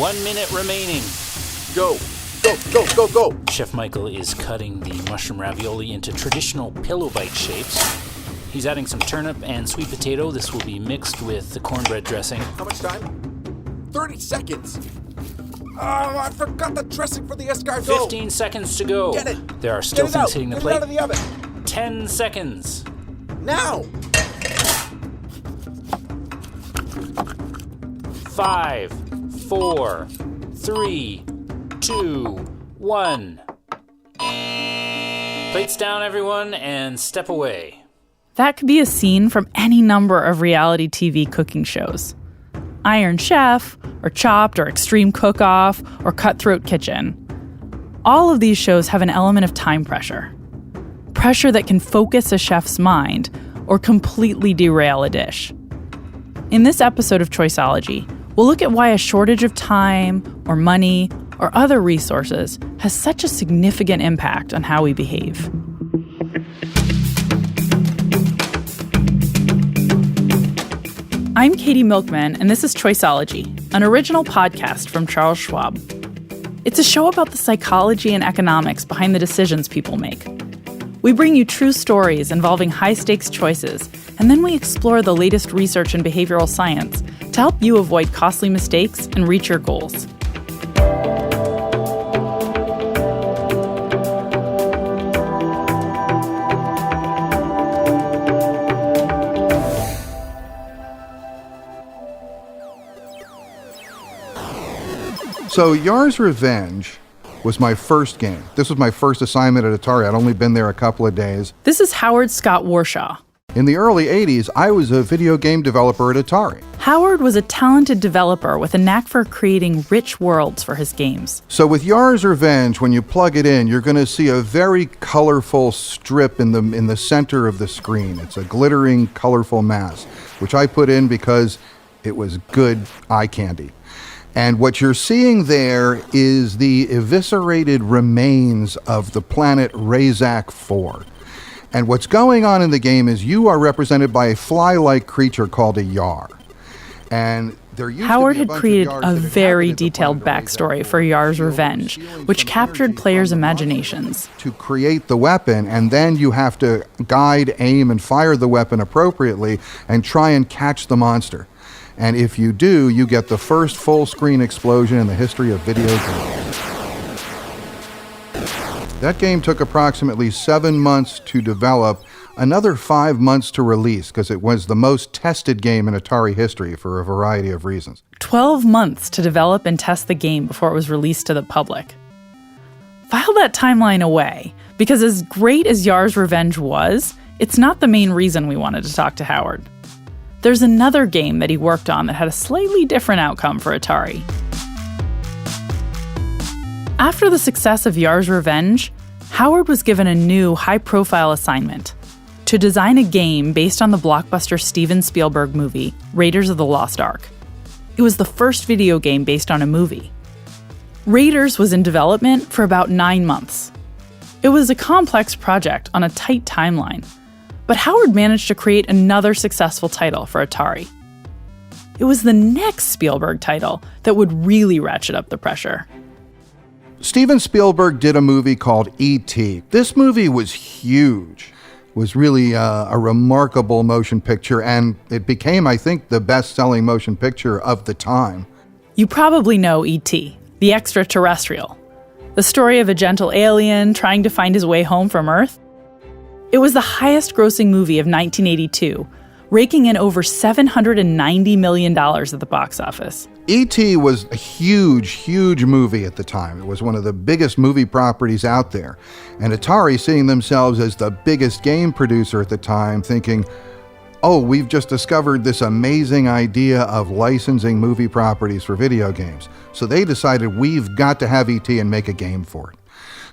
1 minute remaining. Go, go, go, go, go. Chef Michael is cutting the mushroom ravioli into traditional pillow bite shapes. He's adding some turnip and sweet potato. This will be mixed with the cornbread dressing. How much time? 30 seconds. Oh, I forgot the dressing for the escargot. 15 seconds to go. Get it. There are still things hitting the plate. Get it out of the oven. 10 seconds. Now. 5, 4, 3, 2, 1. Plates down, everyone, and step away. That could be a scene from any number of reality TV cooking shows. Iron Chef, or Chopped, or Extreme Cook-Off, or Cutthroat Kitchen. All of these shows have an element of time pressure. Pressure that can focus a chef's mind or completely derail a dish. In this episode of Choiceology, we'll look at why a shortage of time, or money, or other resources has such a significant impact on how we behave. I'm Katie Milkman, and this is Choiceology, an original podcast from Charles Schwab. It's a show about the psychology and economics behind the decisions people make. We bring you true stories involving high-stakes choices, and then we explore the latest research in behavioral science to help you avoid costly mistakes and reach your goals. So Yar's Revenge was my first game. This was my first assignment at Atari. I'd only been there a couple of days. This is Howard Scott Warshaw. In the early 80s, I was a video game developer at Atari. Howard was a talented developer with a knack for creating rich worlds for his games. So with Yar's Revenge, when you plug it in, you're going to see a very colorful strip in the center of the screen. It's a glittering, colorful mass, which I put in because it was good eye candy. And what you're seeing there is the eviscerated remains of the planet Razak 4. And what's going on in the game is you are represented by a fly-like creature called a Yar. And Howard had created a very detailed backstory for Yar's Revenge, which captured players' imaginations. To create the weapon, and then you have to guide, aim, and fire the weapon appropriately and try and catch the monster. And if you do, you get the first full-screen explosion in the history of video games. That game took approximately 7 months to develop, another 5 months to release, because it was the most tested game in Atari history for a variety of reasons. 12 months to develop and test the game before it was released to the public. File that timeline away, because as great as Yar's Revenge was, it's not the main reason we wanted to talk to Howard. There's another game that he worked on that had a slightly different outcome for Atari. After the success of Yar's Revenge, Howard was given a new high-profile assignment to design a game based on the blockbuster Steven Spielberg movie, Raiders of the Lost Ark. It was the first video game based on a movie. Raiders was in development for about 9 months. It was a complex project on a tight timeline, but Howard managed to create another successful title for Atari. It was the next Spielberg title that would really ratchet up the pressure. Steven Spielberg did a movie called E.T. This movie was huge. It was really a remarkable motion picture, and it became, I think, the best-selling motion picture of the time. You probably know E.T., the extraterrestrial, the story of a gentle alien trying to find his way home from Earth. It was the highest-grossing movie of 1982, raking in over $790 million at the box office. E.T. was a huge, huge movie at the time. It was one of the biggest movie properties out there. And Atari, seeing themselves as the biggest game producer at the time, thinking, oh, we've just discovered this amazing idea of licensing movie properties for video games. So they decided we've got to have E.T. and make a game for it.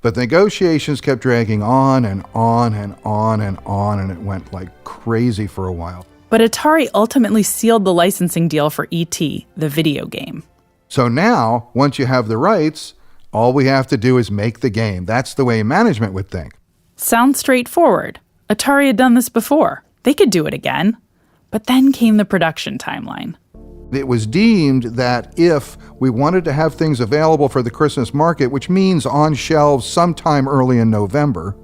But the negotiations kept dragging on and on and on and on, and it went like crazy for a while. But Atari ultimately sealed the licensing deal for E.T., the video game. So now, once you have the rights, all we have to do is make the game. That's the way management would think. Sounds straightforward. Atari had done this before. They could do it again. But then came the production timeline. It was deemed that if we wanted to have things available for the Christmas market, which means on shelves sometime early in November,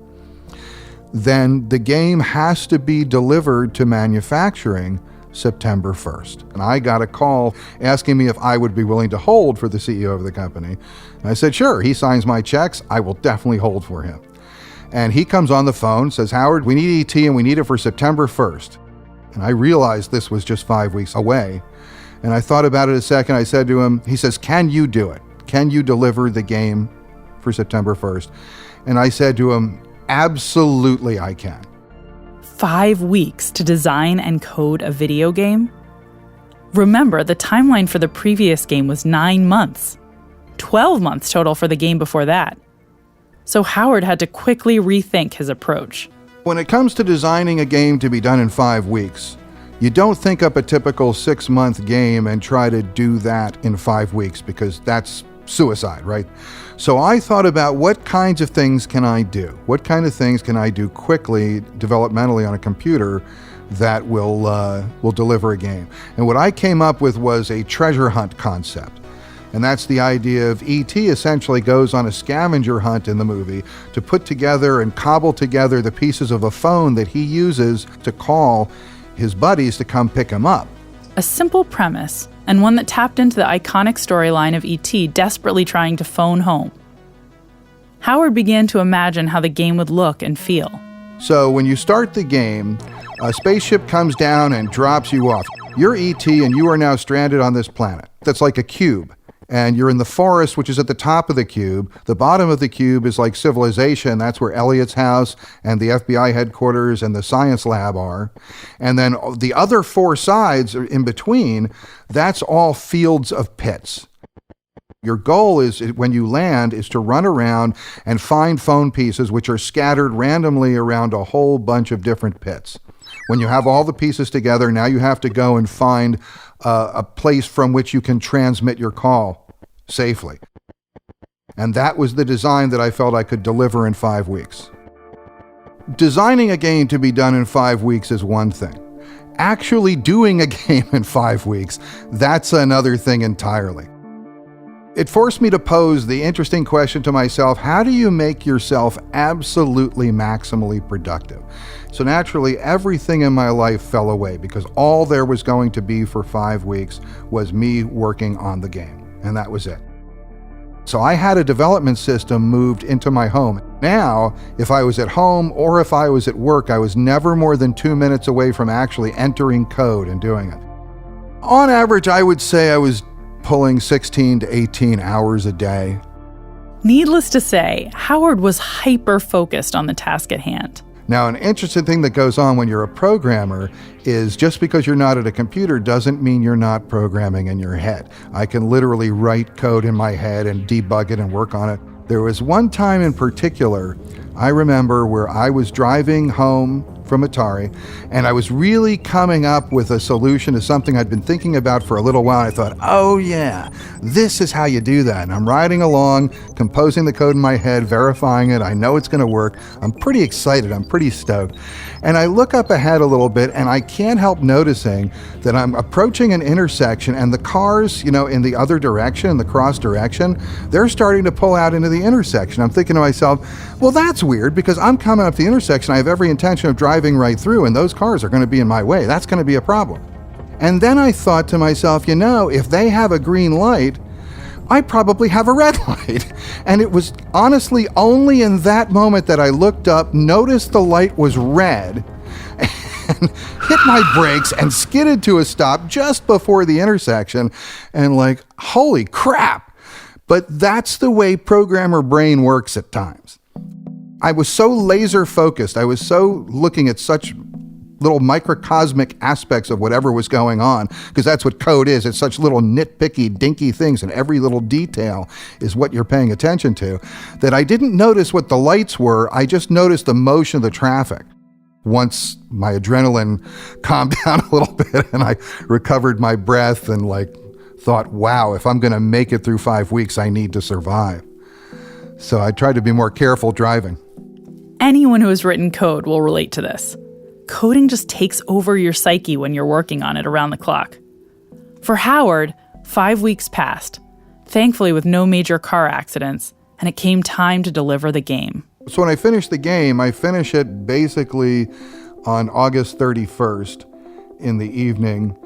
then the game has to be delivered to manufacturing September 1st. And I got a call asking me if I would be willing to hold for the CEO of the company. And I said, sure, he signs my checks, I will definitely hold for him. And he comes on the phone, says, Howard, we need ET and we need it for September 1st. And I realized this was just 5 weeks away. And I thought about it a second. I said to him, he says, can you do it? Can you deliver the game for September 1st? And I said to him, absolutely I can. 5 weeks to design and code a video game? Remember, the timeline for the previous game was 9 months. 12 months total for the game before that. So Howard had to quickly rethink his approach. When it comes to designing a game to be done in 5 weeks, you don't think up a typical 6-month game and try to do that in 5 weeks because that's suicide, right? So I thought about what kinds of things can I do? What kind of things can I do quickly, developmentally on a computer that will deliver a game? And what I came up with was a treasure hunt concept. And that's the idea of E.T. essentially goes on a scavenger hunt in the movie to put together and cobble together the pieces of a phone that he uses to call his buddies to come pick him up. A simple premise, and one that tapped into the iconic storyline of E.T. desperately trying to phone home. Howard began to imagine how the game would look and feel. So when you start the game, a spaceship comes down and drops you off. You're E.T. and you are now stranded on this planet. That's like a cube. And you're in the forest, which is at the top of the cube. The bottom of the cube is like civilization. That's where Elliot's house and the FBI headquarters and the science lab are. And then the other 4 sides in between, that's all fields of pits. Your goal is, when you land, is to run around and find phone pieces which are scattered randomly around a whole bunch of different pits. When you have all the pieces together, now you have to go and find a place from which you can transmit your call safely. And that was the design that I felt I could deliver in 5 weeks. Designing a game to be done in 5 weeks is one thing. Actually doing a game in 5 weeks, that's another thing entirely. It forced me to pose the interesting question to myself, how do you make yourself absolutely maximally productive? So naturally, everything in my life fell away because all there was going to be for 5 weeks was me working on the game, and that was it. So I had a development system moved into my home. Now, if I was at home or if I was at work, I was never more than 2 minutes away from actually entering code and doing it. On average, I would say I was pulling 16 to 18 hours a day. Needless to say, Howard was hyper-focused on the task at hand. Now, an interesting thing that goes on when you're a programmer is just because you're not at a computer doesn't mean you're not programming in your head. I can literally write code in my head and debug it and work on it. There was one time in particular, I remember, where I was driving home from Atari, and I was really coming up with a solution to something I'd been thinking about for a little while. I thought, oh yeah, this is how you do that. And I'm riding along, composing the code in my head, verifying it. I know it's going to work. I'm pretty excited. I'm pretty stoked. And I look up ahead a little bit, and I can't help noticing that I'm approaching an intersection, and the cars, in the other direction, in the cross direction, they're starting to pull out into the intersection. I'm thinking to myself, well, that's weird because I'm coming up the intersection. I have every intention of driving right through, and those cars are going to be in my way. That's going to be a problem. And then I thought to myself, if they have a green light, I probably have a red light. And it was honestly only in that moment that I looked up, noticed the light was red, and hit my brakes and skidded to a stop just before the intersection. And holy crap. But that's the way programmer brain works at times. I was so laser focused. I was so looking at such little microcosmic aspects of whatever was going on, because that's what code is. It's such little nitpicky, dinky things, and every little detail is what you're paying attention to, that I didn't notice what the lights were. I just noticed the motion of the traffic. Once my adrenaline calmed down a little bit and I recovered my breath and thought, wow, if I'm going to make it through 5 weeks, I need to survive. So I tried to be more careful driving. Anyone who has written code will relate to this. Coding just takes over your psyche when you're working on it around the clock. For Howard, 5 weeks passed, thankfully with no major car accidents, and it came time to deliver the game. So when I finish the game, I finish it basically on August 31st in the evening.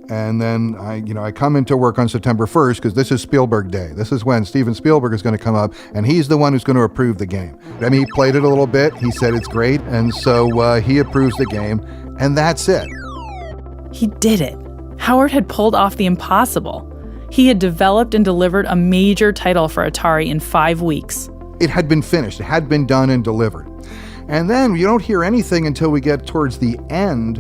And then I come into work on September 1st because this is Spielberg Day. This is when Steven Spielberg is going to come up, and he's the one who's going to approve the game. I mean, he played it a little bit. He said it's great. And so he approves the game, and that's it. He did it. Howard had pulled off the impossible. He had developed and delivered a major title for Atari in 5 weeks. It had been finished. It had been done and delivered. And then you don't hear anything until we get towards the end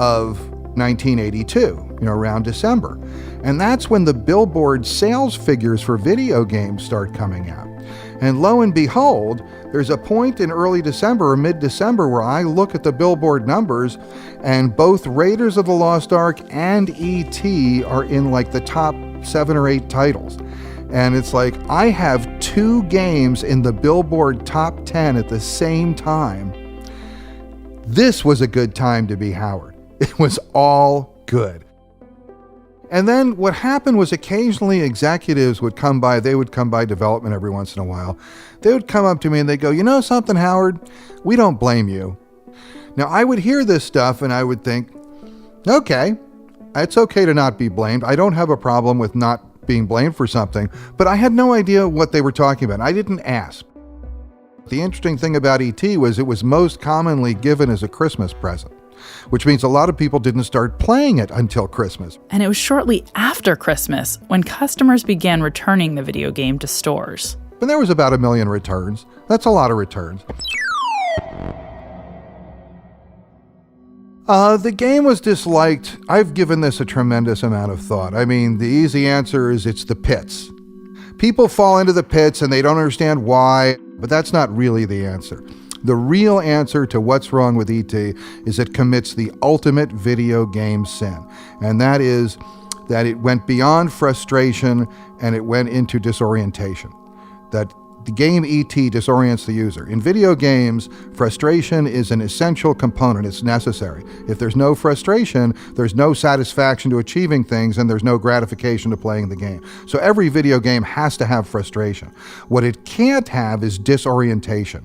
of 1982, around December. And that's when the Billboard sales figures for video games start coming out. And lo and behold, there's a point in early December or mid-December where I look at the Billboard numbers, and both Raiders of the Lost Ark and E.T. are in like the top 7 or 8 titles. And it's like, I have 2 games in the Billboard top 10 at the same time. This was a good time to be Howard. It was all good. And then what happened was occasionally executives would come by. They would come by development every once in a while. They would come up to me and they'd go, "You know something, Howard? We don't blame you." Now, I would hear this stuff and I would think, okay, it's okay to not be blamed. I don't have a problem with not being blamed for something, but I had no idea what they were talking about. I didn't ask. The interesting thing about E.T. was it was most commonly given as a Christmas present, which means a lot of people didn't start playing it until Christmas. And it was shortly after Christmas when customers began returning the video game to stores. And there was about 1 million returns. That's a lot of returns. The game was disliked. I've given this a tremendous amount of thought. I mean, the easy answer is it's the pits. People fall into the pits and they don't understand why, but that's not really the answer. The real answer to what's wrong with E.T. is it commits the ultimate video game sin, and that is that it went beyond frustration and it went into disorientation. That the game E.T. disorients the user. In video games, frustration is an essential component. It's necessary. If there's no frustration, there's no satisfaction to achieving things, and there's no gratification to playing the game. So every video game has to have frustration. What it can't have is disorientation.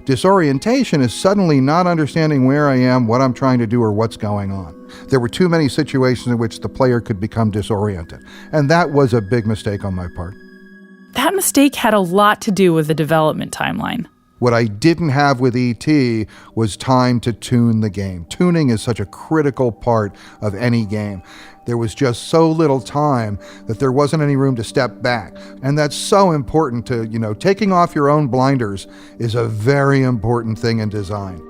Disorientation is suddenly not understanding where I am, what I'm trying to do, or what's going on. There were too many situations in which the player could become disoriented, and that was a big mistake on my part. That mistake had a lot to do with the development timeline. What I didn't have with E.T. was time to tune the game. Tuning is such a critical part of any game. There was just so little time that there wasn't any room to step back. And that's so important to, taking off your own blinders is a very important thing in design.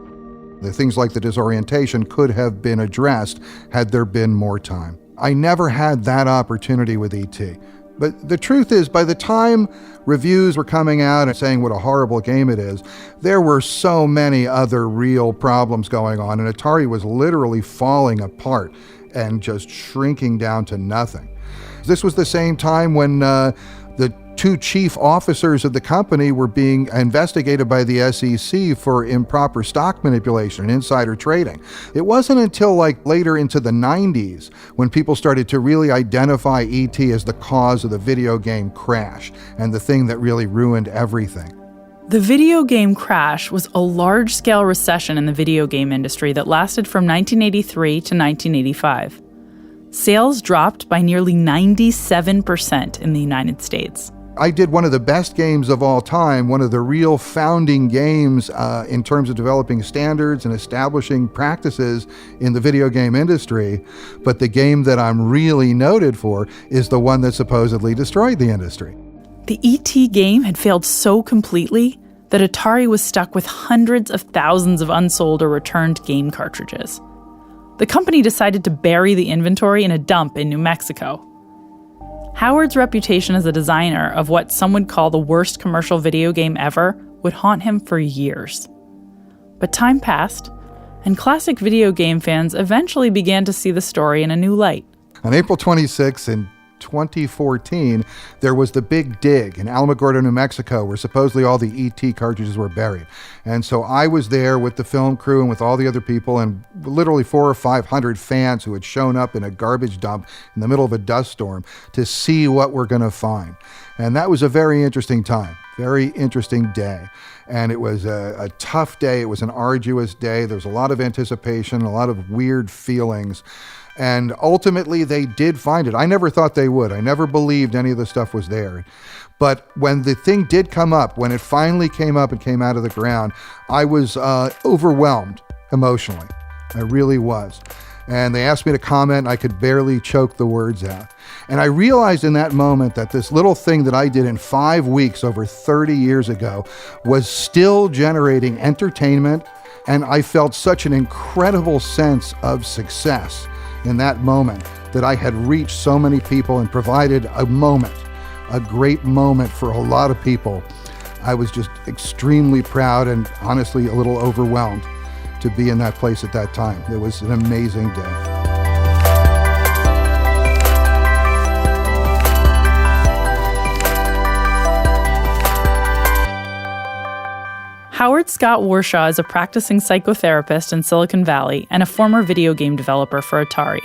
The things like the disorientation could have been addressed had there been more time. I never had that opportunity with E.T. But the truth is, by the time reviews were coming out and saying what a horrible game it is, there were so many other real problems going on, and Atari was literally falling apart and just shrinking down to nothing. This was the same time when the 2 chief officers of the company were being investigated by the SEC for improper stock manipulation and insider trading. It wasn't until later into the 90s when people started to really identify E.T. as the cause of the video game crash and the thing that really ruined everything. The video game crash was a large-scale recession in the video game industry that lasted from 1983 to 1985. Sales dropped by nearly 97% in the United States. I did one of the best games of all time, one of the real founding games in terms of developing standards and establishing practices in the video game industry. But the game that I'm really noted for is the one that supposedly destroyed the industry. The E.T. game had failed so completely that Atari was stuck with hundreds of thousands of unsold or returned game cartridges. The company decided to bury the inventory in a dump in New Mexico. Howard's reputation as a designer of what some would call the worst commercial video game ever would haunt him for years. But time passed, and classic video game fans eventually began to see the story in a new light. On April 26, in 2014, there was the big dig in Alamogordo, New Mexico, where supposedly all the ET cartridges were buried. And so I was there with the film crew and with all the other people, and literally 400 or 500 fans who had shown up in a garbage dump in the middle of a dust storm to see what we're going to find. And that was a very interesting time, very interesting day. And it was a tough day. It was an arduous day. There was a lot of anticipation, a lot of weird feelings. And ultimately, they did find it. I never thought they would. I never believed any of the stuff was there. But when the thing did come up, when it finally came up and came out of the ground, I was overwhelmed emotionally. I really was. And they asked me to comment, and I could barely choke the words out. And I realized in that moment that this little thing that I did in 5 weeks over 30 years ago was still generating entertainment, and I felt such an incredible sense of success in that moment that I had reached so many people and provided a moment, a great moment for a lot of people. I was just extremely proud and honestly a little overwhelmed to be in that place at that time. It was an amazing day. Howard Scott Warshaw is a practicing psychotherapist in Silicon Valley and a former video game developer for Atari.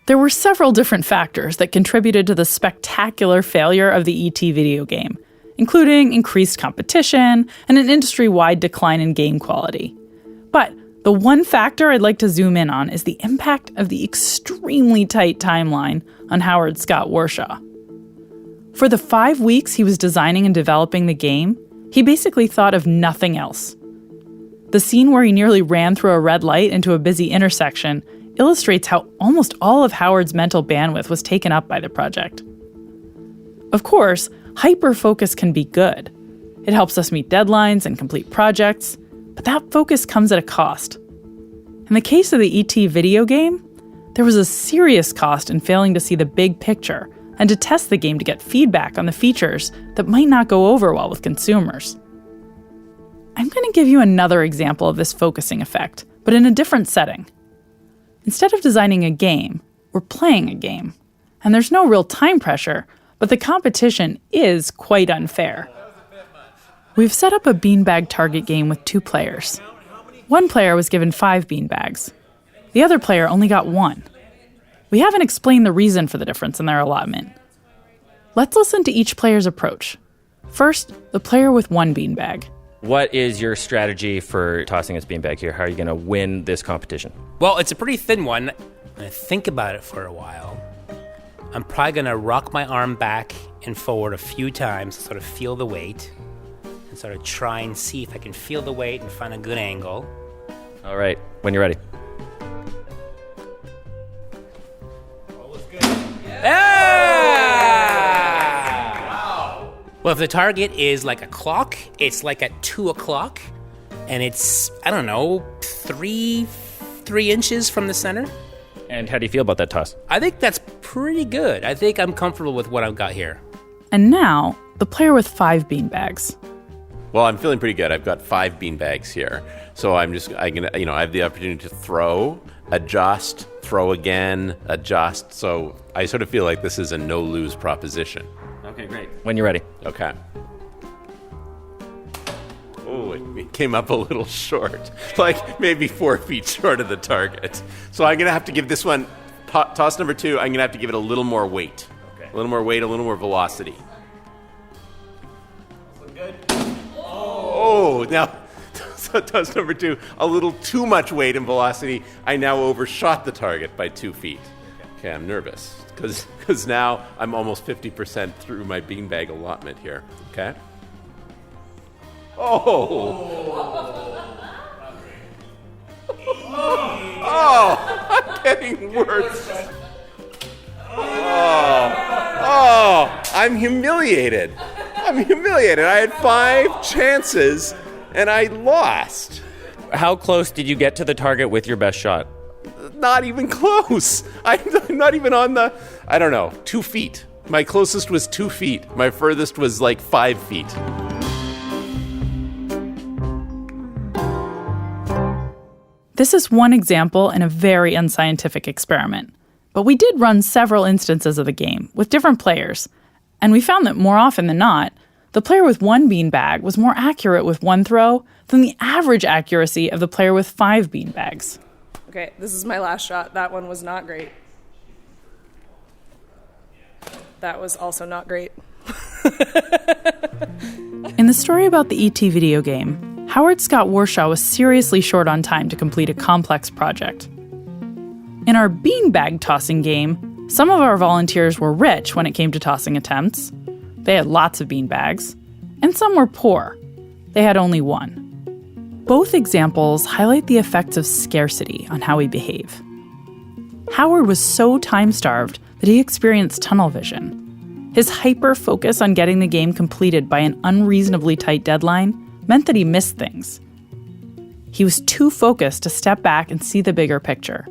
There were several different factors that contributed to the spectacular failure of the ET video game, including increased competition and an industry-wide decline in game quality. But the one factor I'd like to zoom in on is the impact of the extremely tight timeline on Howard Scott Warshaw. For the 5 weeks he was designing and developing the game, he basically thought of nothing else. The scene where he nearly ran through a red light into a busy intersection illustrates how almost all of Howard's mental bandwidth was taken up by the project. Of course, hyper-focus can be good. It helps us meet deadlines and complete projects, but that focus comes at a cost. In the case of the ET video game, there was a serious cost in failing to see the big picture and to test the game to get feedback on the features that might not go over well with consumers. I'm going to give you another example of this focusing effect, but in a different setting. Instead of designing a game, we're playing a game. And there's no real time pressure, but the competition is quite unfair. We've set up a beanbag target game with 2 players. One player was given 5 beanbags. The other player only got 1. We haven't explained the reason for the difference in their allotment. Let's listen to each player's approach. First, the player with 1 beanbag. What is your strategy for tossing this beanbag here? How are you going to win this competition? Well, it's a pretty thin one. I'm going to think about it for a while. I'm probably going to rock my arm back and forward a few times to sort of feel the weight and sort of try and see if I can feel the weight and find a good angle. All right, when you're ready. Well, if the target is like a clock, it's like at 2 o'clock, and it's, I don't know, 3 inches from the center. And how do you feel about that toss? I think that's pretty good. I think I'm comfortable with what I've got here. And now, the player with 5 beanbags. Well, I'm feeling pretty good. I've got 5 beanbags here. So I have the opportunity to throw, adjust, throw again, adjust. So I sort of feel like this is a no-lose proposition. Okay, great. When you're ready. Okay. Oh, it came up a little short. Like maybe 4 feet short of the target. So I'm going to have to give this one, toss number 2, I'm going to have to give it a little more weight. Okay. A little more weight, a little more velocity. Looking good. Oh, now, so toss number 2, a little too much weight and velocity. I now overshot the target by 2 feet. Okay, I'm nervous. Because now I'm almost 50% through my beanbag allotment here, okay? Oh! Oh! I'm getting worse. Oh! I'm humiliated. I had 5 chances, and I lost. How close did you get to the target with your best shot? Not even close. I'm not even on the, 2 feet. My closest was 2 feet. My furthest was like 5 feet. This is one example in a very unscientific experiment. But we did run several instances of the game with different players, and we found that more often than not, the player with 1 beanbag was more accurate with 1 throw than the average accuracy of the player with 5 beanbags. Okay, this is my last shot. That one was not great. That was also not great. In the story about the E.T. video game, Howard Scott Warshaw was seriously short on time to complete a complex project. In our beanbag tossing game, some of our volunteers were rich when it came to tossing attempts. They had lots of beanbags. And some were poor. They had only 1. Both examples highlight the effects of scarcity on how we behave. Howard was so time-starved that he experienced tunnel vision. His hyper-focus on getting the game completed by an unreasonably tight deadline meant that he missed things. He was too focused to step back and see the bigger picture,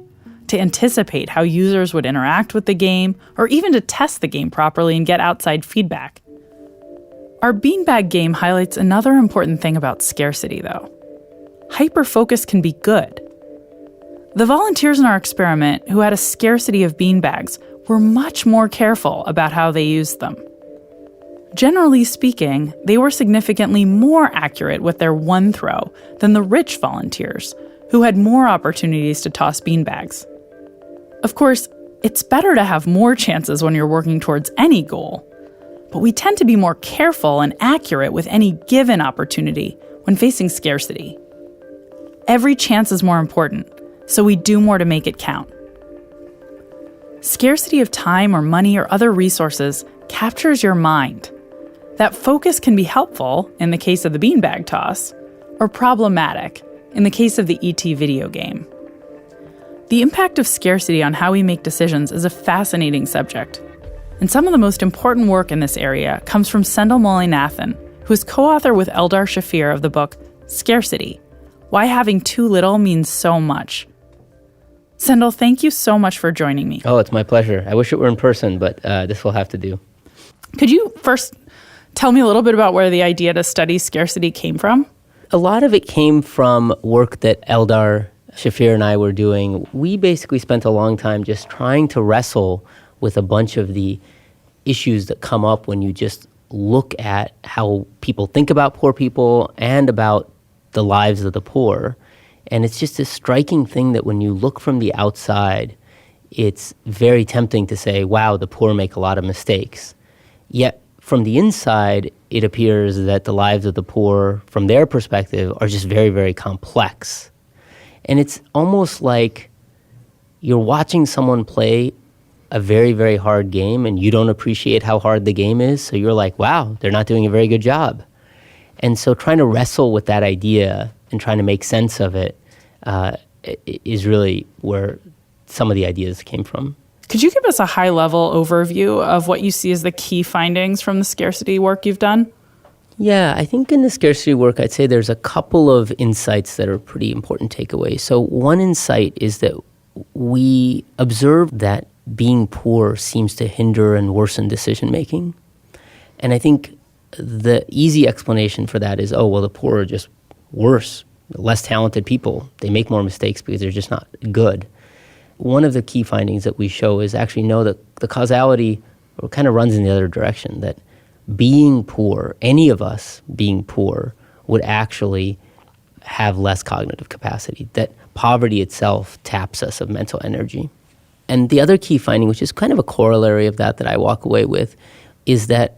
to anticipate how users would interact with the game, or even to test the game properly and get outside feedback. Our beanbag game highlights another important thing about scarcity, though. Hyper-focus can be good. The volunteers in our experiment who had a scarcity of beanbags were much more careful about how they used them. Generally speaking, they were significantly more accurate with their 1 throw than the rich volunteers, who had more opportunities to toss beanbags. Of course, it's better to have more chances when you're working towards any goal, but we tend to be more careful and accurate with any given opportunity when facing scarcity. Every chance is more important, so we do more to make it count. Scarcity of time or money or other resources captures your mind. That focus can be helpful in the case of the beanbag toss, or problematic in the case of the E.T. video game. The impact of scarcity on how we make decisions is a fascinating subject. And some of the most important work in this area comes from Sendhil Mullainathan, who is co-author with Eldar Shafir of the book Scarcity: Why Having Too Little Means So Much. Sendhil, thank you so much for joining me. Oh, it's my pleasure. I wish it were in person, but this will have to do. Could you first tell me a little bit about where the idea to study scarcity came from? A lot of it came from work that Eldar Shafir and I were doing. We basically spent a long time just trying to wrestle with a bunch of the issues that come up when you just look at how people think about poor people and about the lives of the poor. And it's just a striking thing that when you look from the outside, it's very tempting to say, wow, the poor make a lot of mistakes. Yet from the inside, it appears that the lives of the poor, from their perspective, are just very, very complex. And it's almost like you're watching someone play a very, very hard game and you don't appreciate how hard the game is. So you're like, wow, they're not doing a very good job. And so trying to wrestle with that idea and trying to make sense of it is really where some of the ideas came from. Could you give us a high-level overview of what you see as the key findings from the scarcity work you've done? Yeah, I think in the scarcity work, I'd say there's a couple of insights that are pretty important takeaways. So one insight is that we observed that being poor seems to hinder and worsen decision-making. And I think the easy explanation for that is, oh, well, the poor are just worse, less talented people. They make more mistakes because they're just not good. One of the key findings that we show is actually know that the causality kind of runs in the other direction, that being poor, any of us being poor, would actually have less cognitive capacity, that poverty itself taps us of mental energy. And the other key finding, which is kind of a corollary of that I walk away with, is that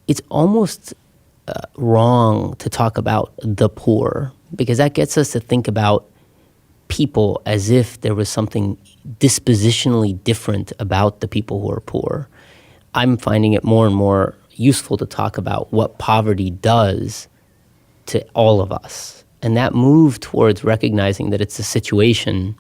it's almost wrong to talk about the poor, because that gets us to think about people as if there was something dispositionally different about the people who are poor. I'm finding it more and more useful to talk about what poverty does to all of us. And that move towards recognizing that it's a situation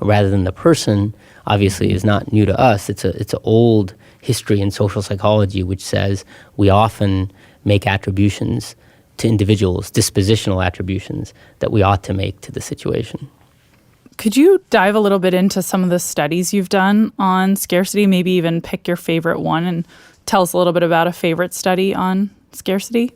rather than the person obviously is not new to us. It's an old history in social psychology which says we often make attributions to individuals, dispositional attributions that we ought to make to the situation. Could you dive a little bit into some of the studies you've done on scarcity, maybe even pick your favorite one and tell us a little bit about a favorite study on scarcity?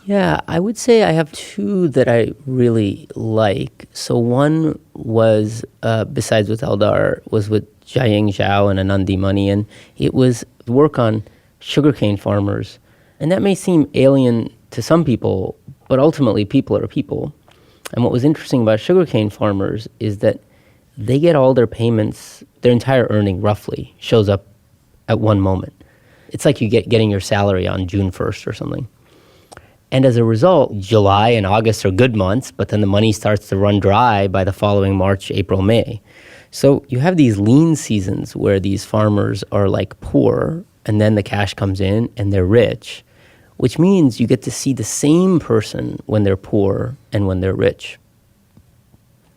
Yeah, I would say I have two that I really like. So one was, besides with Eldar, was with Jiaying Zhao and Anandi Money, and it was work on sugarcane farmers. And that may seem alien to some people, but ultimately people are people. And what was interesting about sugarcane farmers is that they get all their payments, their entire earning roughly shows up at one moment. It's like you getting your salary on June 1st or something. And as a result, July and August are good months, but then the money starts to run dry by the following March, April, May. So you have these lean seasons where these farmers are like poor, and then the cash comes in and they're rich, which means you get to see the same person when they're poor and when they're rich.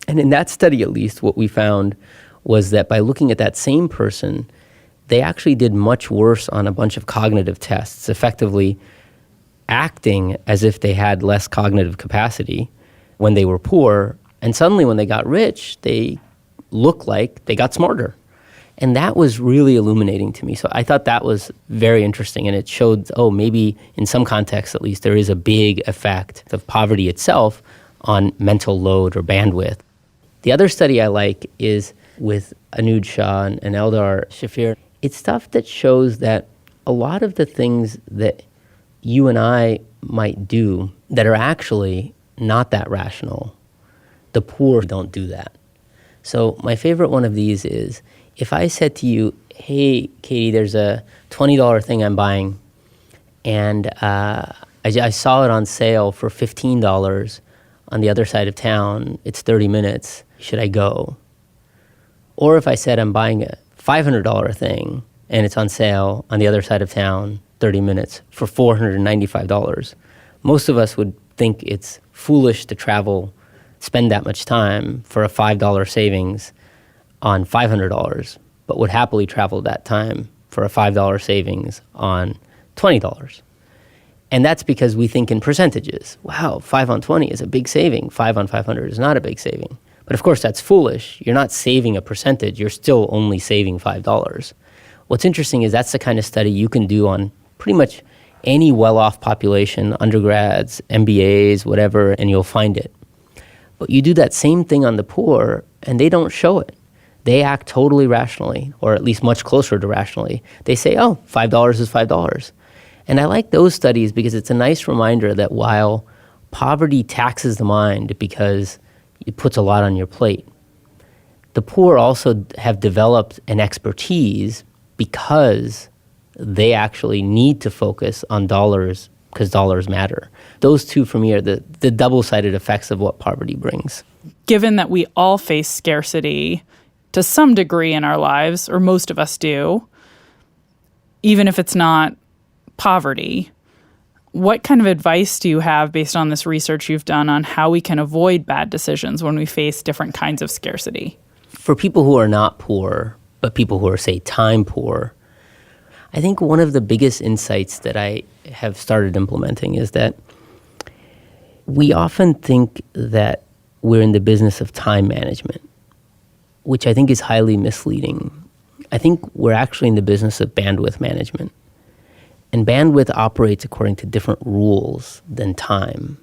And in that study, at least, what we found was that by looking at that same person, they actually did much worse on a bunch of cognitive tests, effectively acting as if they had less cognitive capacity when they were poor, and suddenly when they got rich, they looked like they got smarter. And that was really illuminating to me. So I thought that was very interesting, and it showed, oh, maybe in some contexts at least, there is a big effect of poverty itself on mental load or bandwidth. The other study I like is with Anuj Shah and Eldar Shafir. It's stuff that shows that a lot of the things that you and I might do that are actually not that rational, the poor don't do that. So my favorite one of these is if I said to you, hey, Katie, there's a $20 thing I'm buying, and I saw it on sale for $15 on the other side of town. It's 30 minutes. Should I go? Or if I said I'm buying a $500 thing and it's on sale on the other side of town, 30 minutes, for $495. Most of us would think it's foolish to travel, spend that much time for a $5 savings on $500, but would happily travel that time for a $5 savings on $20. And that's because we think in percentages. Wow, 5 on 20 is a big saving. 5 on 500 is not a big saving. But of course, that's foolish. You're not saving a percentage. You're still only saving $5. What's interesting is that's the kind of study you can do on pretty much any well-off population, undergrads, MBAs, whatever, and you'll find it. But you do that same thing on the poor, and they don't show it. They act totally rationally, or at least much closer to rationally. They say, oh, $5 is $5. And I like those studies because it's a nice reminder that while poverty taxes the mind because it puts a lot on your plate, the poor also have developed an expertise because they actually need to focus on dollars because dollars matter. Those two, for me, are the double-sided effects of what poverty brings. Given that we all face scarcity to some degree in our lives, or most of us do, even if it's not poverty, what kind of advice do you have based on this research you've done on how we can avoid bad decisions when we face different kinds of scarcity? For people who are not poor, but people who are, say, time poor, I think one of the biggest insights that I have started implementing is that we often think that we're in the business of time management, which I think is highly misleading. I think we're actually in the business of bandwidth management. And bandwidth operates according to different rules than time.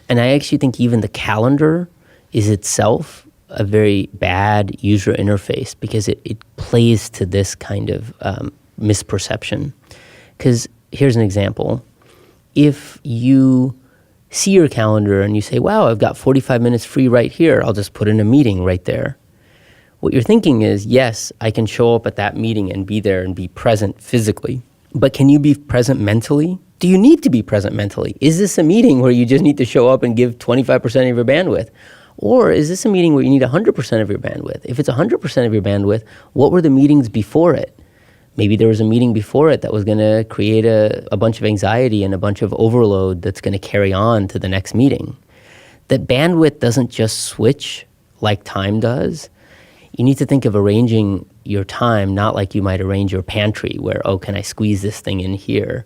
And I actually think even the calendar is itself a very bad user interface because it plays to this kind of misperception. Because here's an example. If you see your calendar and you say, wow, I've got 45 minutes free right here, I'll just put in a meeting right there. What you're thinking is, yes, I can show up at that meeting and be there and be present physically. But can you be present mentally? Do you need to be present mentally? Is this a meeting where you just need to show up and give 25% of your bandwidth? Or is this a meeting where you need 100% of your bandwidth? If it's 100% of your bandwidth, what were the meetings before it? Maybe there was a meeting before it that was going to create a bunch of anxiety and a bunch of overload that's going to carry on to the next meeting. That bandwidth doesn't just switch like time does. You need to think of arranging your time not like you might arrange your pantry where, oh, can I squeeze this thing in here?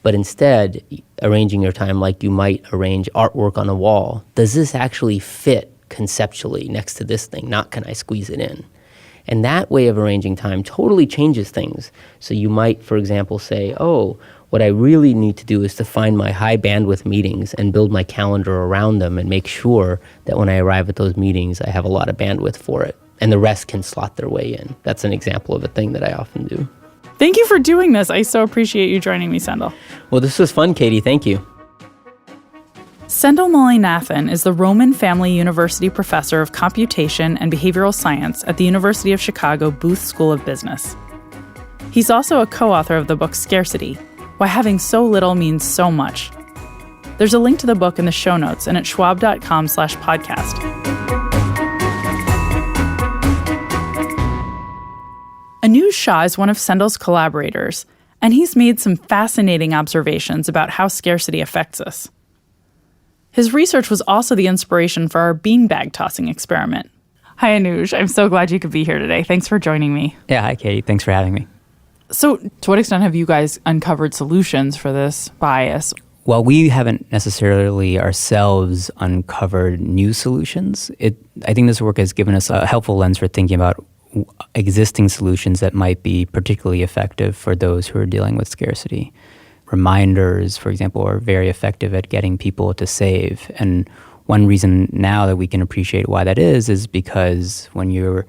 But instead, arranging your time like you might arrange artwork on a wall. Does this actually fit conceptually next to this thing? Not can I squeeze it in? And that way of arranging time totally changes things. So you might, for example, say, oh, What I really need to do is to find my high bandwidth meetings and build my calendar around them and make sure that when I arrive at those meetings, I have a lot of bandwidth for it. And the rest can slot their way in. That's an example of a thing that I often do. Thank you for doing this. I so appreciate you joining me, Sendhil. Well, this was fun, Katie. Thank you. Sendhil Mullainathan is the Roman Family University Professor of Computation and Behavioral Science at the University of Chicago Booth School of Business. He's also a co-author of the book Scarcity, Why Having So Little Means So Much. There's a link to the book in the show notes and at schwab.com/podcast. Anuj Shah is one of Sendhil's collaborators, and he's made some fascinating observations about how scarcity affects us. His research was also the inspiration for our beanbag tossing experiment. Hi, Anuj. I'm so glad you could be here today. Thanks for joining me. Yeah, hi, Katie. Thanks for having me. So, to what extent have you guys uncovered solutions for this bias? Well, we haven't necessarily ourselves uncovered new solutions. I think this work has given us a helpful lens for thinking about existing solutions that might be particularly effective for those who are dealing with scarcity. Reminders, for example, are very effective at getting people to save. And one reason now that we can appreciate why that is because when you're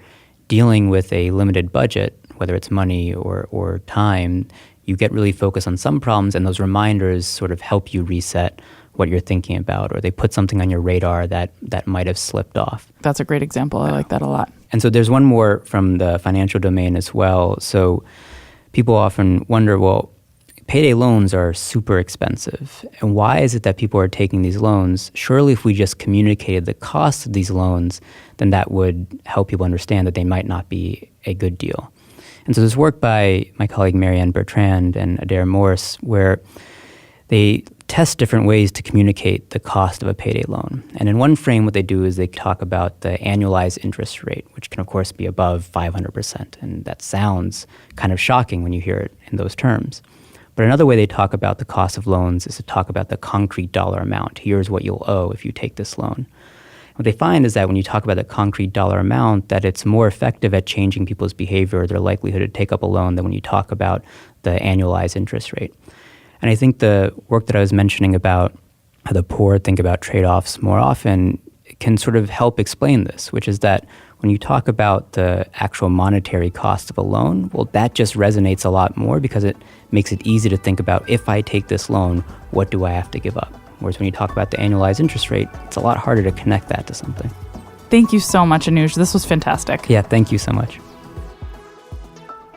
dealing with a limited budget, whether it's money or time, you get really focused on some problems, and those reminders sort of help you reset what you're thinking about, or they put something on your radar that might have slipped off. That's a great example. I like that a lot. And so there's one more from the financial domain as well. So people often wonder, well, payday loans are super expensive. And why is it that people are taking these loans? Surely if we just communicated the cost of these loans, then that would help people understand that they might not be a good deal. And so there's work by my colleague Marianne Bertrand and Adair Morse where they test different ways to communicate the cost of a payday loan. And in one frame, what they do is they talk about the annualized interest rate, which can, of course, be above 500%. And that sounds kind of shocking when you hear it in those terms. But another way they talk about the cost of loans is to talk about the concrete dollar amount. Here's what you'll owe if you take this loan. What they find is that when you talk about the concrete dollar amount, that it's more effective at changing people's behavior, their likelihood to take up a loan, than when you talk about the annualized interest rate. And I think the work that I was mentioning about how the poor think about trade-offs more often can sort of help explain this, which is that when you talk about the actual monetary cost of a loan, well, that just resonates a lot more because it makes it easy to think about, if I take this loan, what do I have to give up? Whereas when you talk about the annualized interest rate, it's a lot harder to connect that to something. Thank you so much, Anuj. This was fantastic. Yeah, thank you so much.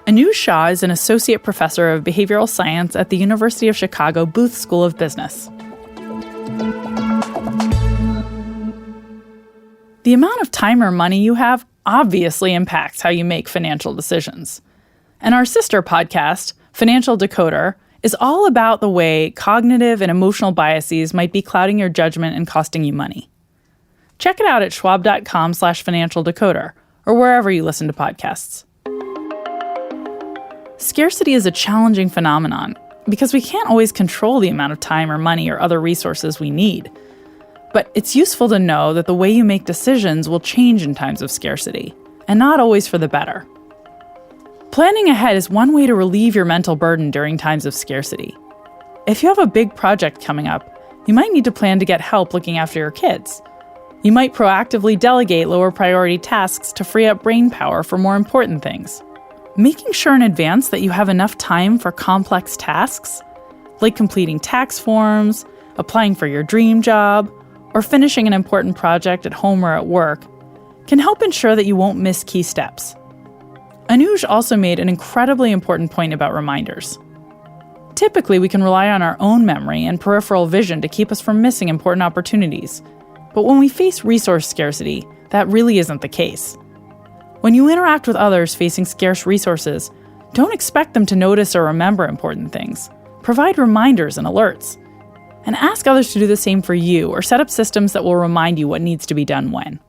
Anuj Shah is an associate professor of behavioral science at the University of Chicago Booth School of Business. The amount of time or money you have obviously impacts how you make financial decisions. And our sister podcast, Financial Decoder, is all about the way cognitive and emotional biases might be clouding your judgment and costing you money. Check it out at schwab.com/financial decoder or wherever you listen to podcasts. Scarcity is a challenging phenomenon because we can't always control the amount of time or money or other resources we need. But it's useful to know that the way you make decisions will change in times of scarcity, and not always for the better. Planning ahead is one way to relieve your mental burden during times of scarcity. If you have a big project coming up, you might need to plan to get help looking after your kids. You might proactively delegate lower priority tasks to free up brain power for more important things. Making sure in advance that you have enough time for complex tasks, like completing tax forms, applying for your dream job, or finishing an important project at home or at work, can help ensure that you won't miss key steps. Anuj also made an incredibly important point about reminders. Typically, we can rely on our own memory and peripheral vision to keep us from missing important opportunities. But when we face resource scarcity, that really isn't the case. When you interact with others facing scarce resources, don't expect them to notice or remember important things. Provide reminders and alerts. And ask others to do the same for you, or set up systems that will remind you what needs to be done when.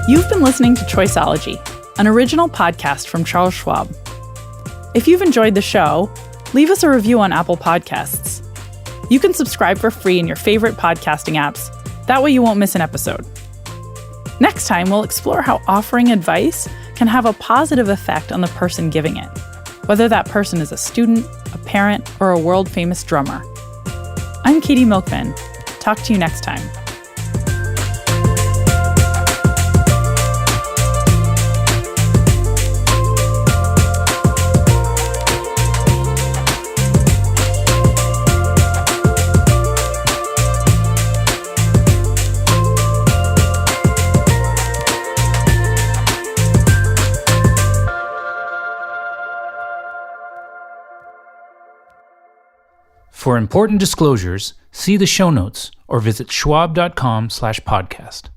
You've been listening to Choiceology, an original podcast from Charles Schwab. If you've enjoyed the show, leave us a review on Apple Podcasts. You can subscribe for free in your favorite podcasting apps. That way you won't miss an episode. Next time, we'll explore how offering advice can have a positive effect on the person giving it, whether that person is a student, a parent, or a world-famous drummer. I'm Katie Milkman. Talk to you next time. For important disclosures, see the show notes or visit schwab.com/podcast.